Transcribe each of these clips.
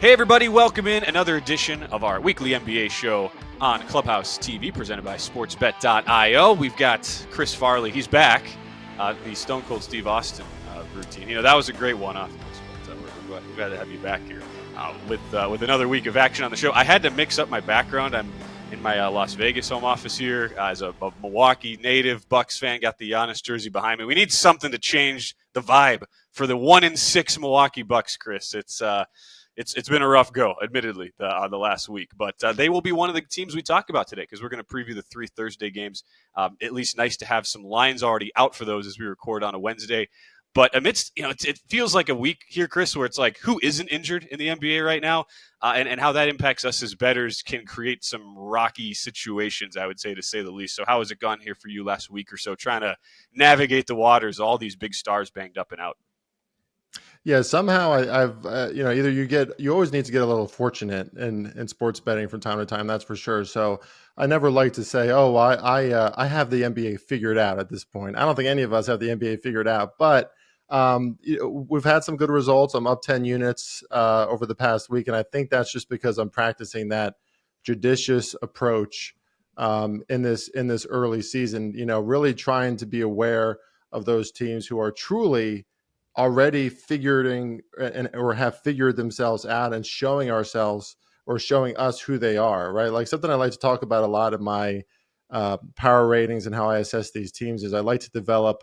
Hey everybody, welcome in another edition of our weekly NBA show on Clubhouse TV, presented by sportsbet.io. We've got Chris Farley, he's back, the Stone Cold Steve Austin routine. You know, that was a great one-off, but we're glad to have you back here with another week of action on the show. I had to mix up my background. I'm in my Las Vegas home office here as a Milwaukee native Bucks fan, got the Giannis jersey behind me. We need something to change the vibe for the 1-6 Milwaukee Bucks, Chris. It's been a rough go, admittedly, the last week. But they will be one of the teams we talk about today because we're going to preview the 3 Thursday games. At least nice to have some lines already out for those as we record on a Wednesday. But amidst, it feels like a week here, Chris, where it's like who isn't injured in the NBA right now and how that impacts us as bettors can create some rocky situations, I would say, to say the least. So how has it gone here for you last week or so, trying to navigate the waters, all these big stars banged up and out? Yeah, somehow I've either you always need to get a little fortunate in sports betting from time to time. That's for sure. So I never like to say, oh, I have the NBA figured out at this point. I don't think any of us have the NBA figured out, but we've had some good results. I'm up 10 units over the past week, and I think that's just because I'm practicing that judicious approach in this early season. Really trying to be aware of those teams who are truly already figuring or have figured themselves out and showing ourselves or showing us who they are, right? Like something I like to talk about a lot of my power ratings and how I assess these teams is I like to develop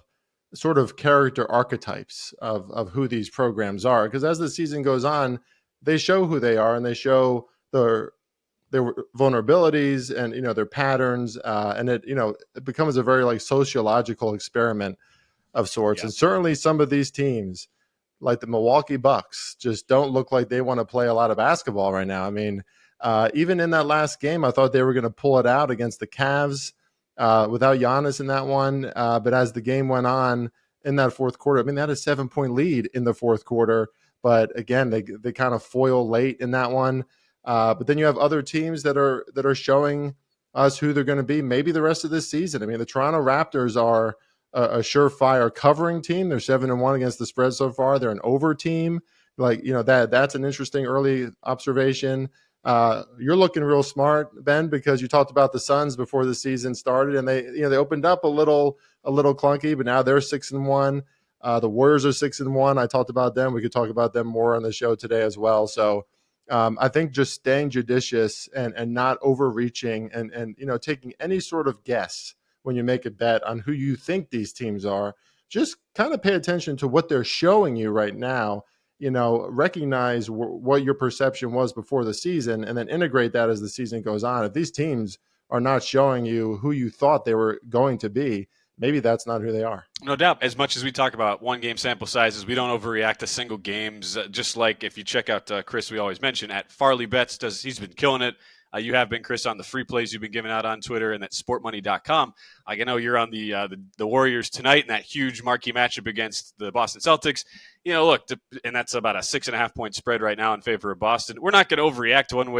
sort of character archetypes of who these programs are. Because as the season goes on, they show who they are and they show their vulnerabilities and, their patterns. And it becomes a very like sociological experiment of sorts. Yeah. And certainly some of these teams, like the Milwaukee Bucks, just don't look like they want to play a lot of basketball right now. I mean, even in that last game, I thought they were going to pull it out against the Cavs without Giannis in that one. But as the game went on in that fourth quarter, I mean, they had a 7-point lead in the fourth quarter. But again, they kind of foil late in that one. But then you have other teams that are showing us who they're going to be maybe the rest of this season. I mean, the Toronto Raptors are a surefire covering team. They're 7-1 against the spread so far. They're an over team. That's an interesting early observation. You're looking real smart, Ben, because you talked about the Suns before the season started, and they opened up a little clunky, but now they're 6-1. The Warriors are 6-1. I talked about them. We could talk about them more on the show today as well. So I think just staying judicious and not overreaching and taking any sort of guess when you make a bet on who you think these teams are, just kind of pay attention to what they're showing you right now. Recognize what your perception was before the season and then integrate that as the season goes on. If these teams are not showing you who you thought they were going to be, maybe that's not who they are. No doubt. As much as we talk about one-game sample sizes, we don't overreact to single games. Just like if you check out Chris, we always mention at Farley Bets, he's been killing it. You have been, Chris, on the free plays you've been giving out on Twitter and at sportmoney.com. I know you're on the Warriors tonight in that huge marquee matchup against the Boston Celtics. And that's about a 6.5-point spread right now in favor of Boston. We're not going to overreact one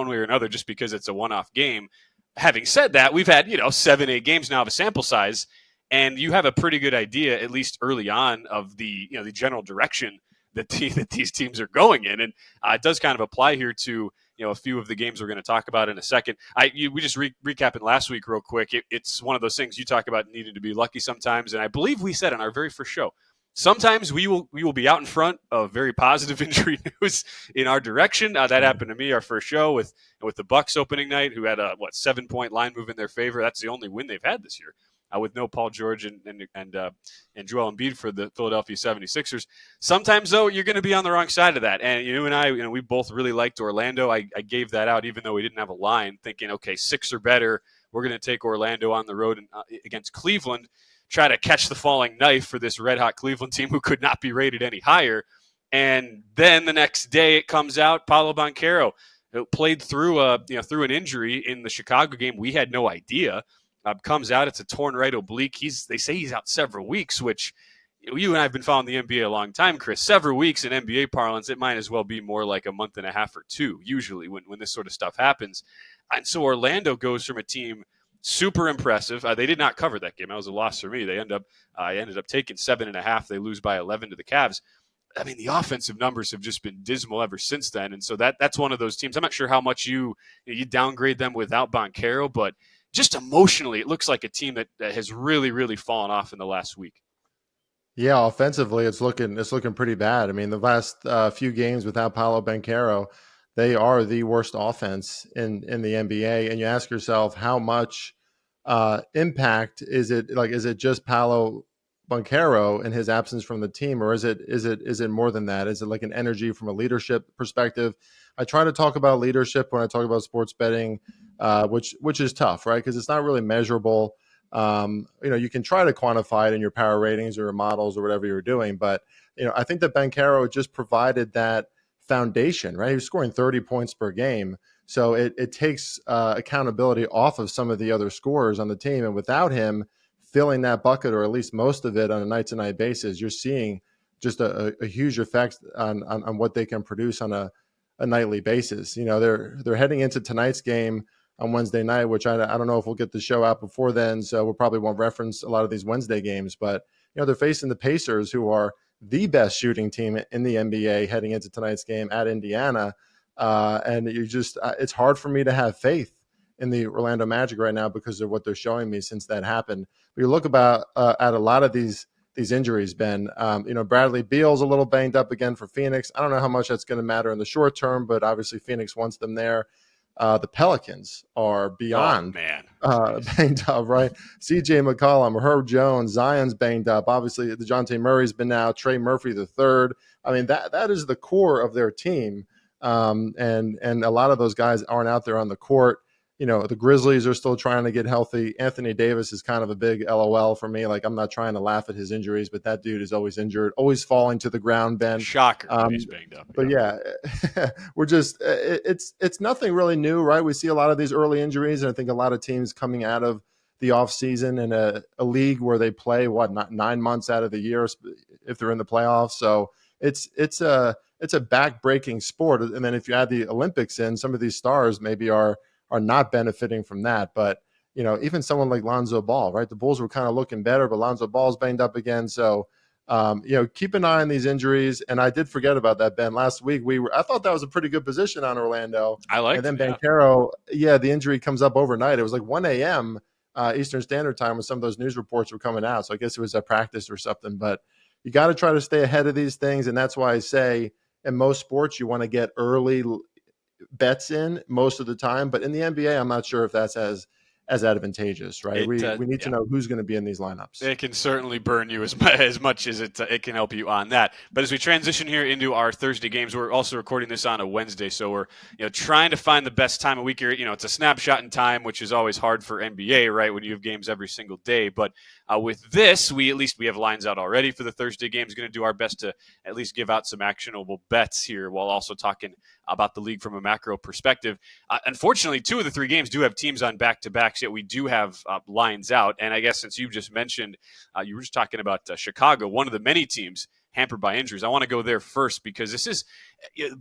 way or another just because it's a one-off game. Having said that, we've had 7-8 games now of a sample size, and you have a pretty good idea, at least early on, of the the general direction that these teams are going in, and it does kind of apply here to a few of the games we're going to talk about in a second. We just recapping last week real quick. It's one of those things you talk about needing to be lucky sometimes, and I believe we said on our very first show, sometimes we will be out in front of very positive injury news in our direction. That happened to me our first show with the Bucks opening night, who had a 7-point line move in their favor. That's the only win they've had this year. With no Paul George and Joel Embiid for the Philadelphia 76ers. Sometimes, though, you're going to be on the wrong side of that. And you and I, we both really liked Orlando. I gave that out even though we didn't have a line, thinking, okay, 6 or better. We're going to take Orlando on the road against Cleveland, try to catch the falling knife for this red-hot Cleveland team who could not be rated any higher. And then the next day it comes out, Paolo Banchero played through an injury in the Chicago game. We had no idea. Comes out, it's a torn right oblique. They say he's out several weeks, which you and I have been following the NBA a long time, Chris. Several weeks in NBA parlance, it might as well be more like a month and a half or two, usually, when this sort of stuff happens. And so Orlando goes from a team super impressive. They did not cover that game. That was a loss for me. I ended up taking 7.5. They lose by 11 to the Cavs. I mean, the offensive numbers have just been dismal ever since then. And so that's one of those teams. I'm not sure how much you downgrade them without Banchero, but just emotionally, it looks like a team that has really, really fallen off in the last week. Yeah, offensively, it's looking pretty bad. I mean, the last few games without Paolo Banchero, they are the worst offense in the NBA. And you ask yourself, how much impact is it? Like, is it just Paolo Banchero and his absence from the team, or is it more than that? Is it like an energy from a leadership perspective? I try to talk about leadership when I talk about sports betting, which is tough, right? Because it's not really measurable. You can try to quantify it in your power ratings or your models or whatever you're doing, but I think that Banchero just provided that foundation, right? He was scoring 30 points per game, so it takes accountability off of some of the other scorers on the team, and without him filling that bucket, or at least most of it, on a night-to-night basis, you're seeing just a huge effect on what they can produce on a nightly basis. They're heading into tonight's game on Wednesday night, which I don't know if we'll get the show out before then, so we probably won't reference a lot of these Wednesday games. But they're facing the Pacers, who are the best shooting team in the NBA, heading into tonight's game at Indiana. And it's hard for me to have faith in the Orlando Magic right now because of what they're showing me since that happened. But you look at a lot of these injuries, Ben. Bradley Beal's a little banged up again for Phoenix. I don't know how much that's going to matter in the short term, but obviously Phoenix wants them there. The Pelicans are beyond banged up, right? CJ McCollum, Herb Jones, Zion's banged up. Obviously, DeJounte Murray's been out. Trey Murphy the third. I mean, that is the core of their team, and a lot of those guys aren't out there on the court. The Grizzlies are still trying to get healthy. Anthony Davis is kind of a big LOL for me. Like, I'm not trying to laugh at his injuries, but that dude is always injured, always falling to the ground, Ben. Shocker. He's banged up. But we're just, it's nothing really new, right? We see a lot of these early injuries, and I think a lot of teams coming out of the offseason in a league where they play, not 9 months out of the year if they're in the playoffs. So it's a back-breaking sport. And then if you add the Olympics in, some of these stars maybe are not benefiting from that. But, even someone like Lonzo Ball, right? The Bulls were kind of looking better, but Lonzo Ball's banged up again. So, keep an eye on these injuries. And I did forget about that, Ben. Last week, I thought that was a pretty good position on Orlando. I liked it. And then Banchero, the injury comes up overnight. It was like 1 a.m. Eastern Standard Time when some of those news reports were coming out. So I guess it was a practice or something. But you got to try to stay ahead of these things. And that's why I say in most sports, you want to get early bets in most of the time. But in the NBA, I'm not sure if that's as advantageous, right? We need to know who's going to be in these lineups. It can certainly burn you as much as it can help you on that. But as we transition here into our Thursday games, we're also recording this on a Wednesday, so we're trying to find the best time of week here. It's a snapshot in time, which is always hard for NBA, right? When you have games every single day. But with this, we have lines out already for the Thursday games. Going to do our best to at least give out some actionable bets here, while also talking about the league from a macro perspective. Unfortunately, 2 of the 3 games do have teams on back-to-backs, yet we do have lines out. And I guess since you just mentioned, you were just talking about Chicago, one of the many teams hampered by injuries. I want to go there first because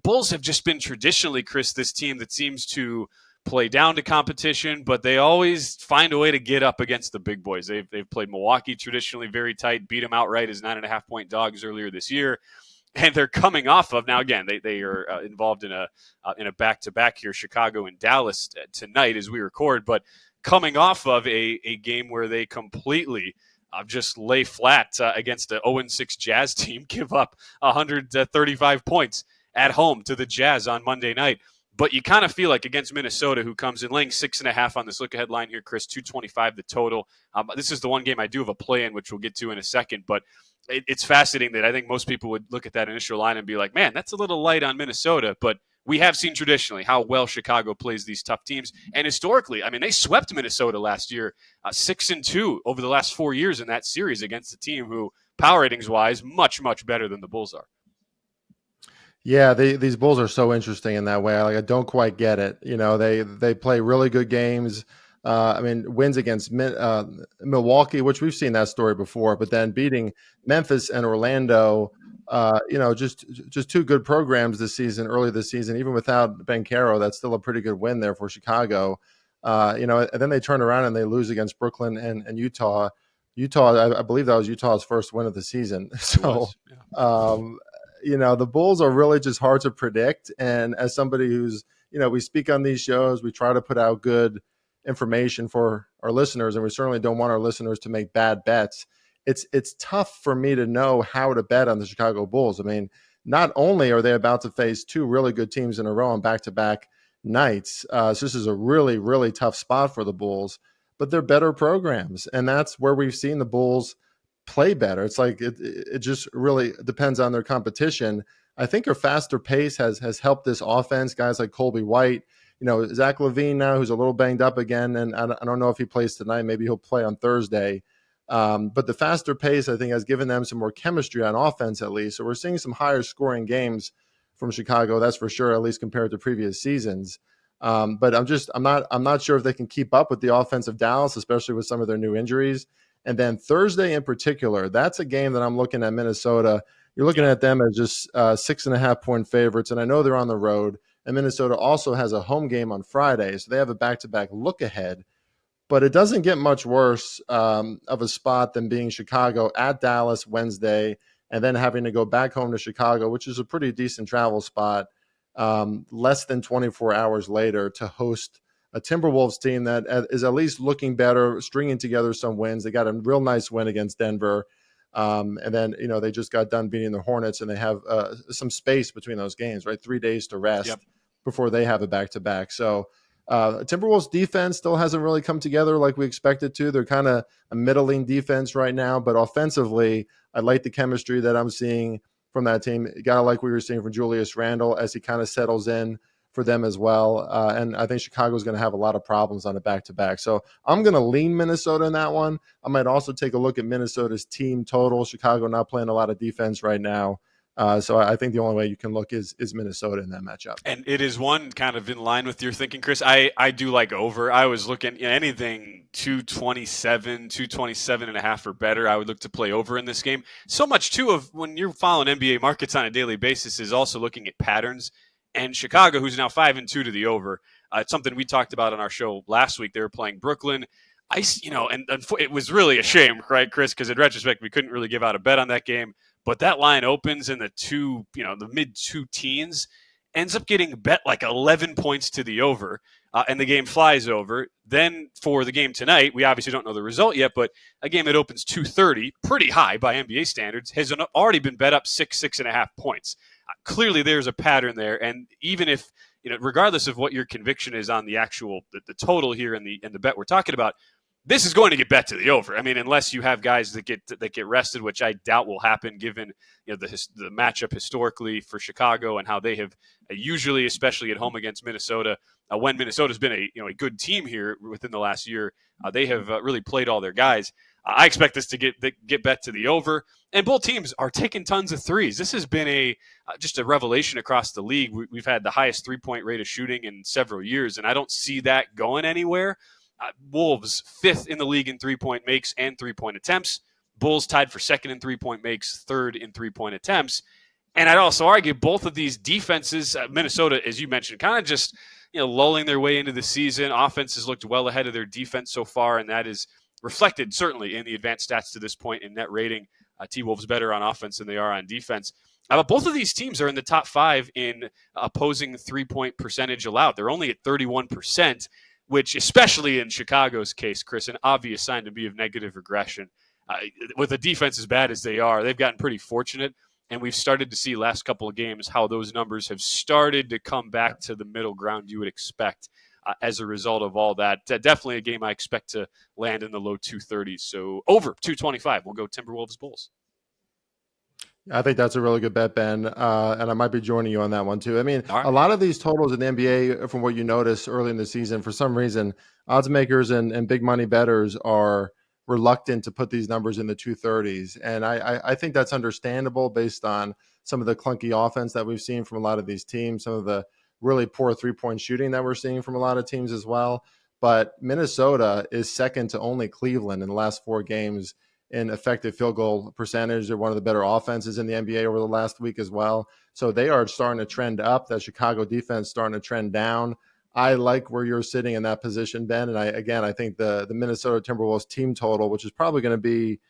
Bulls have just been traditionally, Chris, this team that seems to play down to competition, but they always find a way to get up against the big boys. They've played Milwaukee traditionally very tight, beat them outright as 9.5-point dogs earlier this year. And they're coming off of, now again, they are involved in a back-to-back here, Chicago and Dallas tonight as we record, but coming off of a game where they completely just lay flat against an 0-6 Jazz team, give up 135 points at home to the Jazz on Monday night. But you kind of feel like against Minnesota, who comes in laying 6.5 on this look-ahead line here, Chris, 225 the total. This is the one game I do have a play in, which we'll get to in a second, but it's fascinating that I think most people would look at that initial line and be like, man, that's a little light on Minnesota. But we have seen traditionally how well Chicago plays these tough teams. And historically, I mean, they swept Minnesota last year, 6-2 over the last 4 years in that series against a team who, power ratings-wise, much, much better than the Bulls are. Yeah, these Bulls are so interesting in that way. Like, I don't quite get it. They play really good games. Wins against Milwaukee, which we've seen that story before, but then beating Memphis and Orlando, just 2 good programs early this season, even without Banchero, that's still a pretty good win there for Chicago. And then they turn around and they lose against Brooklyn and Utah. I believe that was Utah's first win of the season. So, the Bulls are really just hard to predict. And as somebody who's, we speak on these shows, we try to put out good information for our listeners, and we certainly don't want our listeners to make bad bets. It's tough for me to know how to bet on the Chicago Bulls. I mean, not only are they about to face two really good teams in a row on back-to-back nights, so this is a really, really tough spot for the Bulls, but they're better programs, and that's where we've seen the Bulls play better. It's like it just really depends on their competition. I think their faster pace has helped this offense. Guys like Colby White, Zach LaVine now, who's a little banged up again, and I don't know if he plays tonight. Maybe he'll play on Thursday. But the faster pace, I think, has given them some more chemistry on offense, at least. So we're seeing some higher scoring games from Chicago, that's for sure, at least compared to previous seasons. But I'm not sure if they can keep up with the offense of Dallas, especially with some of their new injuries. And then Thursday in particular, that's a game that I'm looking at Minnesota. You're looking at them as just 6.5-point favorites, and I know they're on the road. And Minnesota also has a home game on Friday, so they have a back-to-back look ahead. But it doesn't get much worse of a spot than being Chicago at Dallas Wednesday and then having to go back home to Chicago, which is a pretty decent travel spot, less than 24 hours later to host a Timberwolves team that is at least looking better, stringing together some wins. They got a real nice win against Denver. And then, they just got done beating the Hornets, and they have some space between those games, right? 3 days to rest before they have a back-to-back. So Timberwolves defense still hasn't really come together like we expected to. They're kind of a middling defense right now, but offensively, I like the chemistry that I'm seeing from that team. You gotta like what we were seeing from Julius Randle as he kind of settles in for them as well. And I think Chicago's going to have a lot of problems on a back-to-back. So I'm going to lean Minnesota in that one. I might also take a look at Minnesota's team total. Chicago not playing a lot of defense right now. So I think the only way you can look is Minnesota in that matchup. And it is one kind of in line with your thinking, Chris. I do like over. I was looking anything 227 and a half or better. I would look to play over in this game. So much too of when you're following NBA markets on a daily basis is also looking at patterns. And Chicago, who's now 5-2 to the over, it's something we talked about on our show last week. They were playing Brooklyn. And it was really a shame, right, Chris? Because in retrospect, we couldn't really give out a bet on that game. But that line opens in the mid 2 teens, ends up getting bet like 11 points to the over, and the game flies over. Then for the game tonight, we obviously don't know the result yet, but a game that opens 230, pretty high by NBA standards, has already been bet up 6.5 points. Clearly, there's a pattern there, and even if regardless of what your conviction is on the actual the total here in the bet we're talking about, this is going to get bet to the over. I mean, unless you have guys that get rested, which I doubt will happen given the matchup historically for Chicago and how they have usually, especially at home against Minnesota, when Minnesota's been a good team here within the last year, they have really played all their guys. I expect this to get bet to the over, and both teams are taking tons of threes. This has been just a revelation across the league. We've had the highest 3-point rate of shooting in several years, and I don't see that going anywhere. Wolves 5th in the league in 3-point makes and 3-point attempts. Bulls tied for 2nd in 3-point makes, 3rd in 3-point attempts. And I'd also argue both of these defenses, Minnesota, as you mentioned, kind of just lulling their way into the season. Offense has looked well ahead of their defense so far, and that is reflected certainly in the advanced stats to this point in net rating. T-Wolves better on offense than they are on defense. But both of these teams are in the top 5 in opposing 3-point percentage allowed. They're only at 31%. Which, especially in Chicago's case, Chris, an obvious sign to be of negative regression. With a defense as bad as they are, they've gotten pretty fortunate, and we've started to see last couple of games how those numbers have started to come back to the middle ground you would expect as a result of all that. Definitely a game I expect to land in the low 230s. So over 225, we'll go Timberwolves Bulls. I think that's a really good bet, Ben, and I might be joining you on that one too. I mean, All right. A lot of these totals in the NBA, from what you notice early in the season, for some reason, odds makers and big money bettors are reluctant to put these numbers in the 230s, and I think that's understandable based on some of the clunky offense that we've seen from a lot of these teams, some of the really poor 3-point shooting that we're seeing from a lot of teams as well. But Minnesota is second to only Cleveland in the last 4 games in effective field goal percentage. They're one of the better offenses in the NBA over the last week as well. So they are starting to trend up. That Chicago defense starting to trend down. I like where you're sitting in that position, Ben. And I think the Minnesota Timberwolves team total, which is probably going to be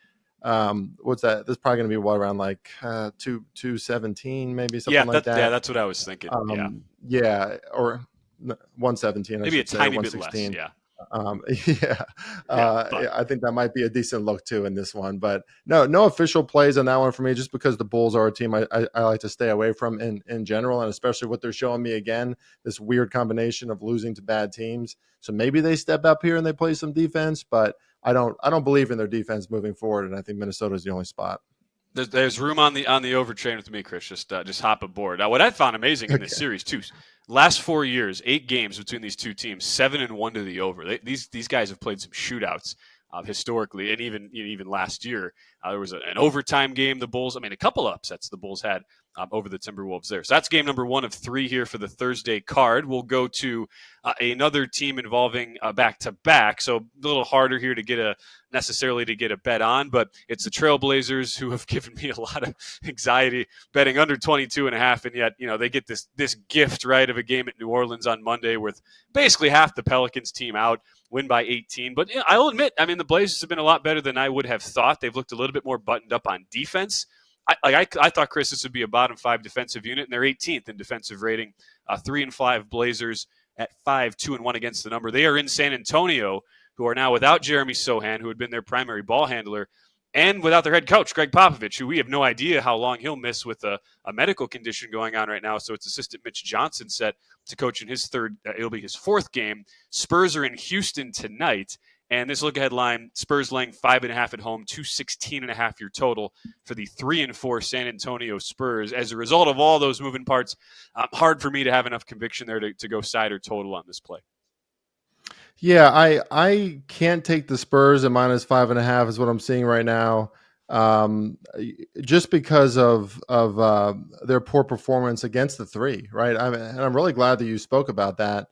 What's that? That's probably going to be what, around like 217, maybe something like that. That's what I was thinking. Yeah, Yeah, or 117, I maybe a should say, or tiny bit less. 116. Yeah, Yeah, but I think that might be a decent look too in this one, but no official plays on that one for me, just because the Bulls are a team I like to stay away from in general, and especially what they're showing me again, this weird combination of losing to bad teams. So maybe they step up here and they play some defense, but I don't believe in their defense moving forward, and I think Minnesota is the only spot. there's room on the over train with me, Chris. Just hop aboard. Now, what I found amazing in this Okay. series too, last 4 years, 8 games between these two teams, 7-1 to the over. These guys have played some shootouts historically, and even last year there was an overtime game. The Bulls, I mean, a couple upsets the Bulls had over the Timberwolves there. So that's game number 1 of 3 here for the Thursday card. We'll go to another team involving back-to-back. So a little harder here to necessarily get a bet on, but it's the Trailblazers who have given me a lot of anxiety betting under 22.5, and yet they get this gift, right, of a game at New Orleans on Monday with basically half the Pelicans team out, win by 18. But I'll admit, I mean, the Blazers have been a lot better than I would have thought. They've looked a little bit more buttoned up on defense. I thought, Chris, this would be a bottom 5 defensive unit, and they're 18th in defensive rating. 3-5 Blazers at 5-2-1 against the number. They are in San Antonio, who are now without Jeremy Sohan, who had been their primary ball handler, and without their head coach, Greg Popovich, who we have no idea how long he'll miss with a medical condition going on right now. So it's assistant Mitch Johnson set to coach in his it'll be his 4th game. Spurs are in Houston tonight. And this look-ahead line, Spurs laying 5.5 at home, 216.5 your total for the 3-4 San Antonio Spurs. As a result of all those moving parts, hard for me to have enough conviction there to go side or total on this play. Yeah, I can't take the Spurs at -5.5 is what I'm seeing right now, just because of their poor performance against the 3. Right, and I'm really glad that you spoke about that,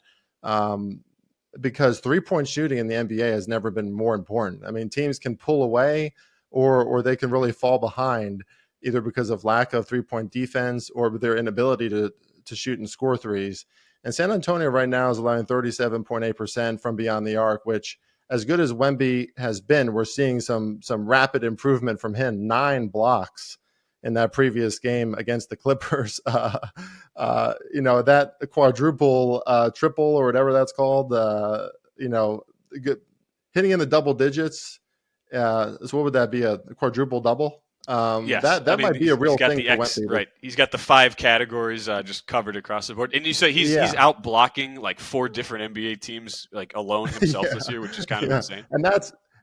because 3-point shooting in the NBA has never been more important. I mean, teams can pull away, or they can really fall behind, either because of lack of 3-point defense or their inability to shoot and score threes. And San Antonio right now is allowing 37.8% from beyond the arc, which, as good as Wemby has been, we're seeing some rapid improvement from him. 9 blocks in that previous game against the Clippers. That quadruple, triple, or whatever that's called, hitting in the double digits. So what would that be? A quadruple double? Yes, that might be a real thing for Wemby. Right, he's got the 5 categories just covered across the board, and you say he's out blocking like 4 different NBA teams like alone himself this year, which is kind of insane.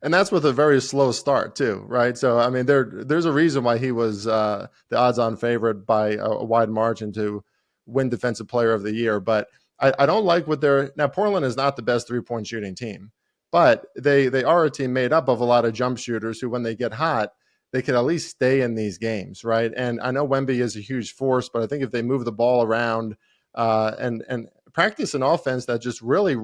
And that's with a very slow start too, right? So I mean, there's a reason why he was the odds-on favorite by a wide margin to win Defensive Player of the Year. But I don't like what now. Portland is not the best 3-point shooting team, but they are a team made up of a lot of jump shooters who, when they get hot, they can at least stay in these games, right? And I know Wemby is a huge force, but I think if they move the ball around and practice an offense that just really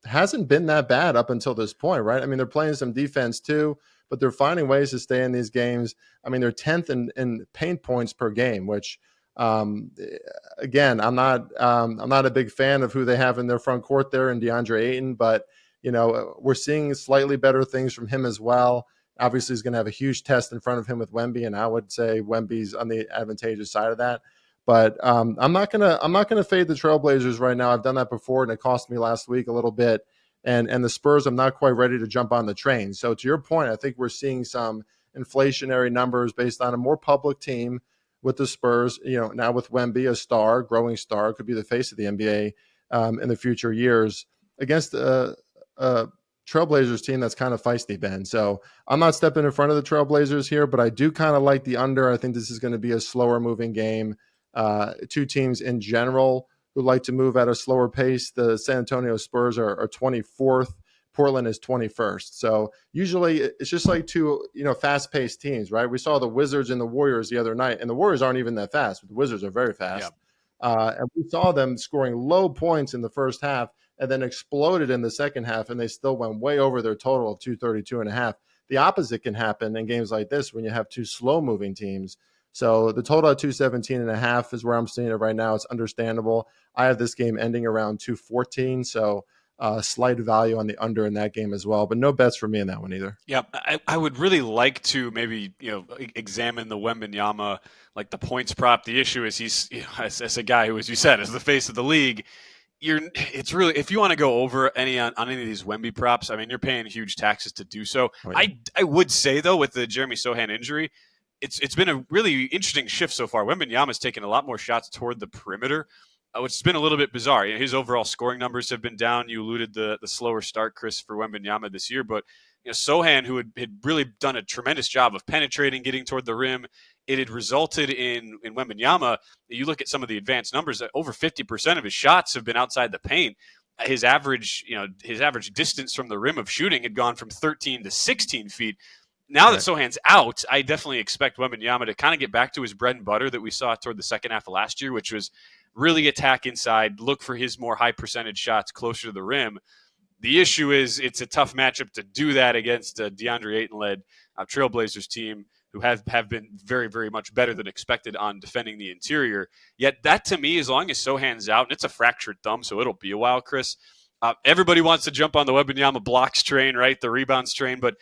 hasn't been that bad up until this point, right? I mean, they're playing some defense too, but they're finding ways to stay in these games. I mean, they're 10th in paint points per game, which, again, I'm not a big fan of who they have in their front court there in DeAndre Ayton, but we're seeing slightly better things from him as well. Obviously, he's going to have a huge test in front of him with Wemby, and I would say Wemby's on the advantageous side of that. But I'm not gonna fade the Trailblazers right now. I've done that before, and it cost me last week a little bit. And the Spurs, I'm not quite ready to jump on the train. So to your point, I think we're seeing some inflationary numbers based on a more public team with the Spurs. Now with Wemby, a growing star, could be the face of the NBA in the future years against a Trailblazers team that's kind of feisty, Ben. So I'm not stepping in front of the Trailblazers here, but I do kind of like the under. I think this is going to be a slower moving game. 2 teams in general who like to move at a slower pace. The San Antonio Spurs are 24th. Portland is 21st. So usually it's just like 2, fast-paced teams, right? We saw the Wizards and the Warriors the other night, and the Warriors aren't even that fast, but the Wizards are very fast. Yeah. And we saw them scoring low points in the first half and then exploded in the second half, and they still went way over their total of 232.5. The opposite can happen in games like this when you have 2 slow-moving teams. So the total at 217.5 is where I'm seeing it right now. It's understandable. I have this game ending around 214. So slight value on the under in that game as well, but no bets for me in that one either. Yeah, I would really like to maybe examine the Wembanyama, like the points prop. The issue is he's as a guy who, as you said, is the face of the league. It's really, if you want to go over any on any of these Wemby props, I mean, you're paying huge taxes to do so. Oh, yeah. I would say though, with the Jeremy Sohan injury, it's been a really interesting shift so far. Wembanyama's taken a lot more shots toward the perimeter, which has been a little bit bizarre. His overall scoring numbers have been down. You alluded the slower start, Chris, for Wembanyama this year, but Sohan, who had really done a tremendous job of penetrating, getting toward the rim, it had resulted in Wembanyama. You look at some of the advanced numbers; over 50% of his shots have been outside the paint. His average distance from the rim of shooting had gone from 13 to 16 feet. Now that Sohan's out, I definitely expect Wembanyama to kind of get back to his bread and butter that we saw toward the second half of last year, which was really attack inside, look for his more high percentage shots closer to the rim. The issue is it's a tough matchup to do that against a DeAndre Ayton-led Trailblazers team who have been very, very much better than expected on defending the interior. Yet that, to me, as long as Sohan's out, and it's a fractured thumb, so it'll be a while, Chris, everybody wants to jump on the Wembanyama blocks train, right, the rebounds train, but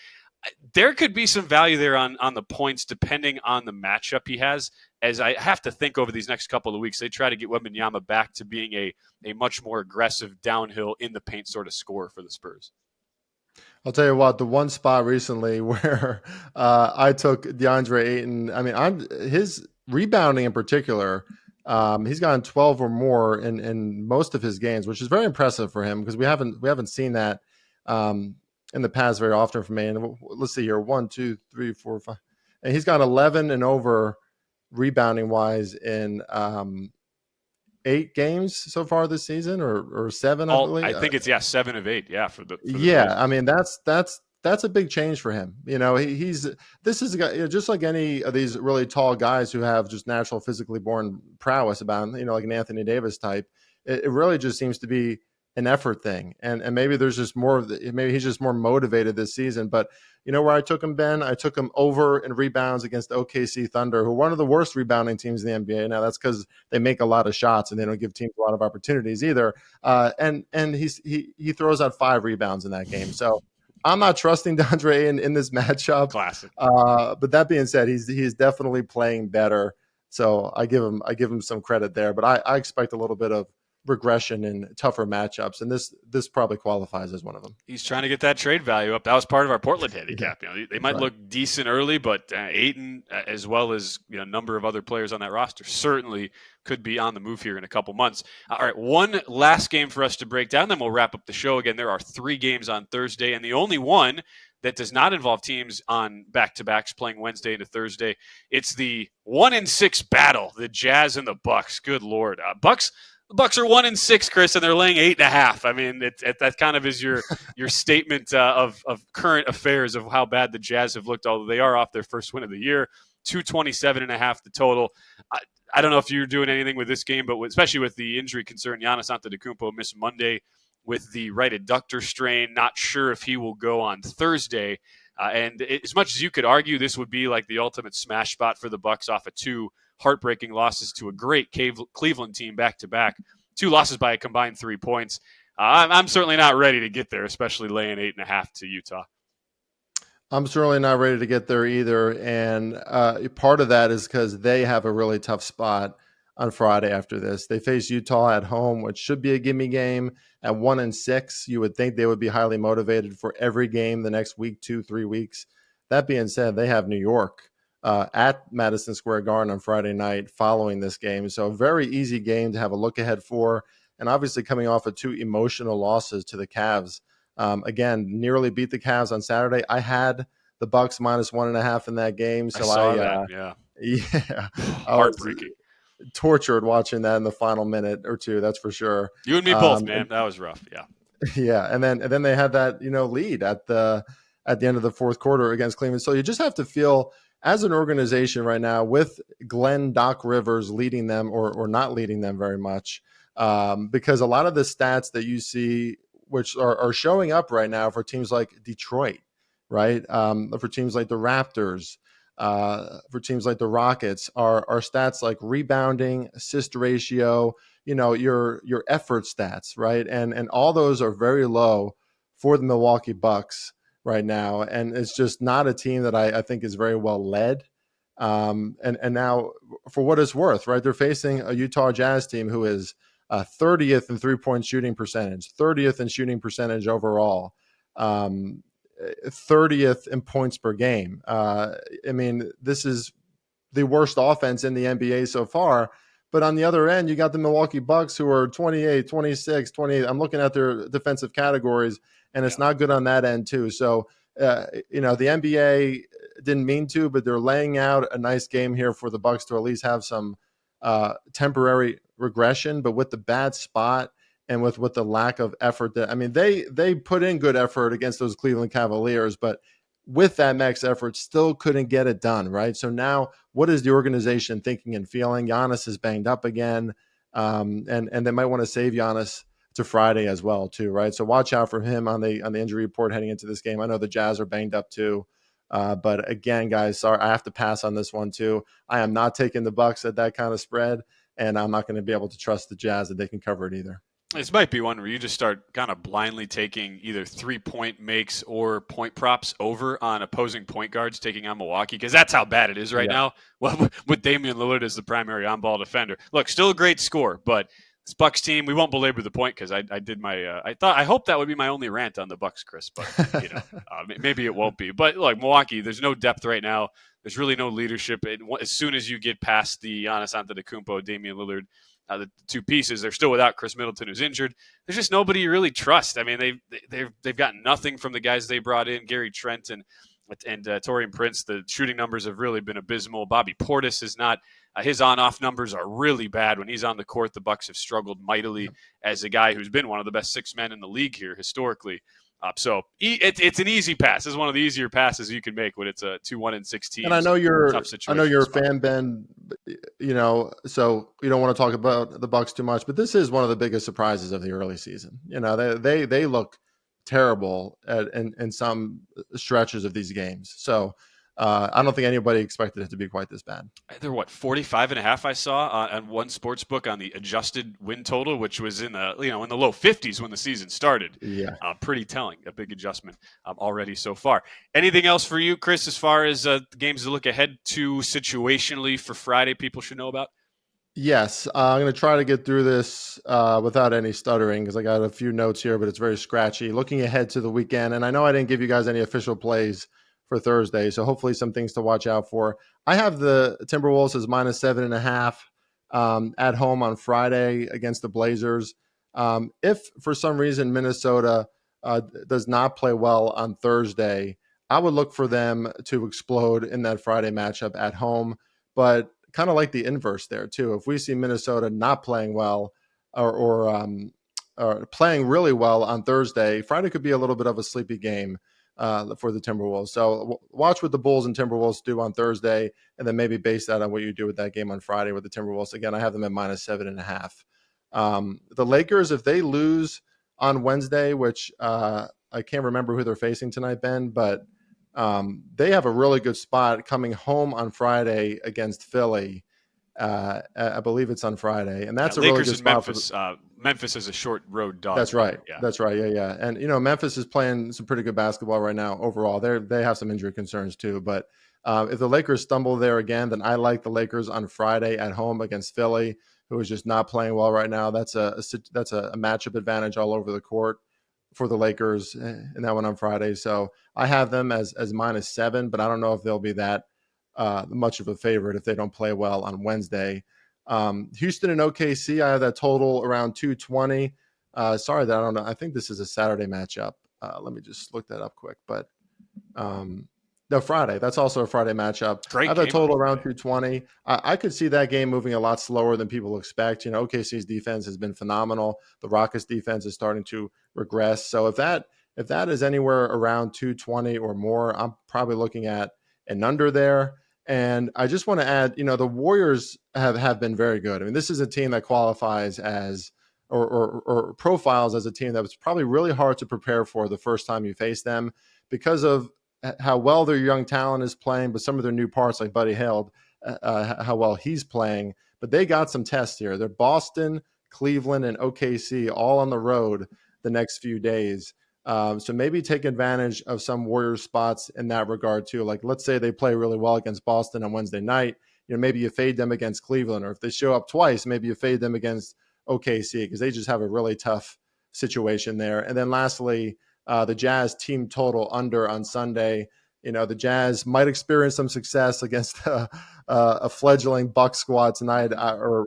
there could be some value there on the points depending on the matchup he has. As I have to think over these next couple of weeks, they try to get Wembanyama back to being a much more aggressive downhill in the paint sort of scorer for the Spurs. I'll tell you what, the one spot recently where I took DeAndre Ayton, I mean, his rebounding in particular, he's gotten 12 or more in most of his games, which is very impressive for him because we haven't seen that in the past very often from me. And let's see here, 1, 2, 3, 4, 5, and he's got 11 and over rebounding wise in 8 games so far this season, or 7, I believe. I think it's 7 of 8. Yeah, for the Blazers. I mean that's a big change for him. This is a guy, just like any of these really tall guys who have just natural physically born prowess about him, like an Anthony Davis type. It really just seems to be an effort thing, and maybe there's just more maybe he's just more motivated this season. But where I took him, Ben, I took him over in rebounds against OKC Thunder, who are one of the worst rebounding teams in the NBA. Now that's because they make a lot of shots and they don't give teams a lot of opportunities either. And he throws out 5 rebounds in that game. So I'm not trusting DeAndre in this matchup. Classic. But that being said, he's definitely playing better. So I give him some credit there. But I expect a little bit of regression in tougher matchups, and this probably qualifies as one of them. He's trying to get that trade value up. That was part of our Portland handicap. They might look decent early, but Ayton, as well as a number of other players on that roster, certainly could be on the move here in a couple months. All right, one last game for us to break down, then we'll wrap up the show. Again, there are 3 games on Thursday, and the only one that does not involve teams on back-to-backs playing Wednesday into Thursday. It's the 1-6 battle, the Jazz and the Bucks. Good Lord. The Bucks are 1-6, Chris, and they're laying 8.5. I mean, that kind of is your statement of current affairs of how bad the Jazz have looked, although they are off their first win of the year. 227.5 the total. I don't know if you're doing anything with this game, but especially with the injury concern, Giannis Antetokounmpo missed Monday with the right adductor strain. Not sure if he will go on Thursday. And as much as you could argue this would be like the ultimate smash spot for the Bucks off of 2 heartbreaking losses to a great Cleveland team back-to-back, 2 losses by a combined 3 points. I'm certainly not ready to get there, especially laying 8.5 to Utah. I'm certainly not ready to get there either, and part of that is because they have a really tough spot on Friday after this. They face Utah at home, which should be a gimme game. At 1-6, you would think they would be highly motivated for every game the next week, 2-3 weeks. That being said, they have New York at Madison Square Garden on Friday night following this game. So a very easy game to have a look ahead for. And obviously coming off of 2 emotional losses to the Cavs. Again, nearly beat the Cavs on Saturday. I had the Bucks -1.5 in that game. So I saw that, yeah. Yeah. Heartbreaking. Tortured watching that in the final minute or 2, that's for sure. You and me both, man. That was rough, yeah. Yeah, and then they had that, lead at the end of the fourth quarter against Cleveland. So you just have to feel as an organization right now with Glenn Doc Rivers leading them or not leading them very much, because a lot of the stats that you see, which are showing up right now for teams like Detroit, right? For teams like the Raptors, for teams like the Rockets, are stats like rebounding, assist ratio, your effort stats, right? And all those are very low for the Milwaukee Bucks right now, and it's just not a team that I think is very well led. And now, for what it's worth, right, they're facing a Utah Jazz team who is 30th in 3-point shooting percentage, 30th in shooting percentage overall, 30th in points per game. I mean, this is the worst offense in the NBA so far. But on the other end, you got the Milwaukee Bucks who are 28, 26, 28. I'm looking at their defensive categories, and it's not good on that end too. So, the NBA didn't mean to, but they're laying out a nice game here for the Bucks to at least have some temporary regression. But with the bad spot and with the lack of effort, they put in good effort against those Cleveland Cavaliers, but with that max effort, still couldn't get it done, right? So now, what is the organization thinking and feeling? Giannis is banged up again, and they might want to save Giannis to Friday as well, too, right? So watch out for him on the injury report heading into this game. I know the Jazz are banged up too, but again, guys, sorry, I have to pass on this one too. I am not taking the Bucks at that kind of spread, and I'm not going to be able to trust the Jazz that they can cover it either. This might be one where you just start kind of blindly taking either 3-point makes or point props over on opposing point guards taking on Milwaukee, because that's how bad it is right now. Well, with Damian Lillard as the primary on-ball defender. Look, still a great score, but this Bucks team, we won't belabor the point because I did my I hope that would be my only rant on the Bucks, Chris, but maybe it won't be. But look, Milwaukee, there's no depth right now. There's really no leadership. As soon as you get past the Giannis Antetokounmpo, Damian Lillard, the two pieces, they're still without Chris Middleton, who's injured. There's just nobody you really trust. I mean, they've gotten nothing from the guys they brought in, Gary Trent and Taurean Prince. The shooting numbers have really been abysmal. Bobby Portis is not. His on-off numbers are really bad. When he's on the court, the Bucks have struggled mightily as a guy who's been one of the best six men in the league here historically. So it's an easy pass. It's one of the easier passes you can make when it's a 2-1-16. And I know you're a fan, Ben. So you don't want to talk about the Bucks too much, but this is one of the biggest surprises of the early season. They look terrible in some stretches of these games. So I don't think anybody expected it to be quite this bad. They're 45.5 I saw on one sports book on the adjusted win total, which was in the in the low 50s when the season started. Yeah, pretty telling. A big adjustment already so far. Anything else for you, Chris, as far as the games to look ahead to situationally for Friday people should know about? Yes, I'm going to try to get through this without any stuttering because I got a few notes here, but it's very scratchy. Looking ahead to the weekend, and I know I didn't give you guys any official plays for Thursday, so hopefully some things to watch out for. I have the Timberwolves as -7.5 at home on Friday against the Blazers. If for some reason Minnesota does not play well on Thursday, I would look for them to explode in that Friday matchup at home, but kind of like the inverse there too. If we see Minnesota not playing well or playing really well on Thursday, Friday could be a little bit of a sleepy game for the Timberwolves. So watch what the Bulls and Timberwolves do on Thursday, and then maybe base that on what you do with that game on Friday with the Timberwolves. Again, I have them at -7.5. The Lakers, if they lose on Wednesday, which I can't remember who they're facing tonight, Ben, but they have a really good spot coming home on Friday against Philly. I believe it's on Friday, and that's a really good spot Memphis. Memphis is a short road dog. That's right. Yeah. That's right. Yeah. And Memphis is playing some pretty good basketball right now. Overall, they have some injury concerns too. But if the Lakers stumble there again, then I like the Lakers on Friday at home against Philly, who is just not playing well right now. That's a matchup advantage all over the court for the Lakers in that one on Friday. So I have them as -7, but I don't know if they'll be that much of a favorite if they don't play well on Wednesday. Houston and OKC, I have that total around 220. Sorry that I don't know. I think this is a Saturday matchup. Let me just look that up quick. But no, Friday. That's also a Friday matchup. Great. I have that total around 220. I could see that game moving a lot slower than people expect. OKC's defense has been phenomenal. The Rockets' defense is starting to regress. So if that is anywhere around 220 or more, I'm probably looking at an under there. And I just want to add, the Warriors have been very good. I mean, this is a team that qualifies as or profiles as a team that was probably really hard to prepare for the first time you face them because of how well their young talent is playing, but some of their new parts like Buddy Hield, how well he's playing. But they got some tests here. They're Boston, Cleveland, and OKC all on the road the next few days. So maybe take advantage of some Warriors spots in that regard too. Like, let's say they play really well against Boston on Wednesday night. Maybe you fade them against Cleveland, or if they show up twice, maybe you fade them against OKC because they just have a really tough situation there. And then lastly, the Jazz team total under on Sunday. The Jazz might experience some success against a fledgling Buck squad tonight, or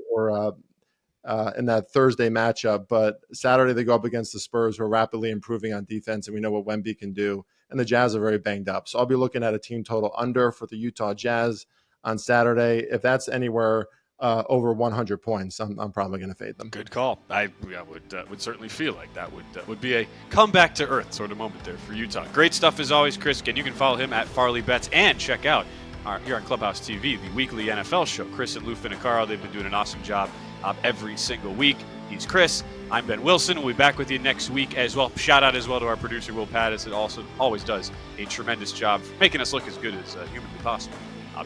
in that Thursday matchup. But Saturday they go up against the Spurs, who are rapidly improving on defense, and we know what Wemby can do. And the Jazz are very banged up. So I'll be looking at a team total under for the Utah Jazz on Saturday. If that's anywhere over 100 points, I'm probably going to fade them. Good call. I would certainly feel like that would be a comeback to earth sort of moment there for Utah. Great stuff as always, Chris. Again, you can follow him at Farley Bets and check out here on Clubhouse TV, the weekly NFL show. Chris and Lou Finicaro, they've been doing an awesome job every single week. He's Chris. I'm Ben Wilson. We'll be back with you next week as well. Shout out as well to our producer, Will Pattis. It also always does a tremendous job making us look as good as humanly possible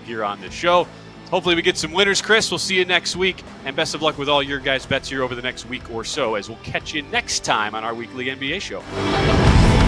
here on this show. Hopefully we get some winners, Chris. We'll see you next week. And best of luck with all your guys' bets here over the next week or so, as we'll catch you next time on our weekly NBA show.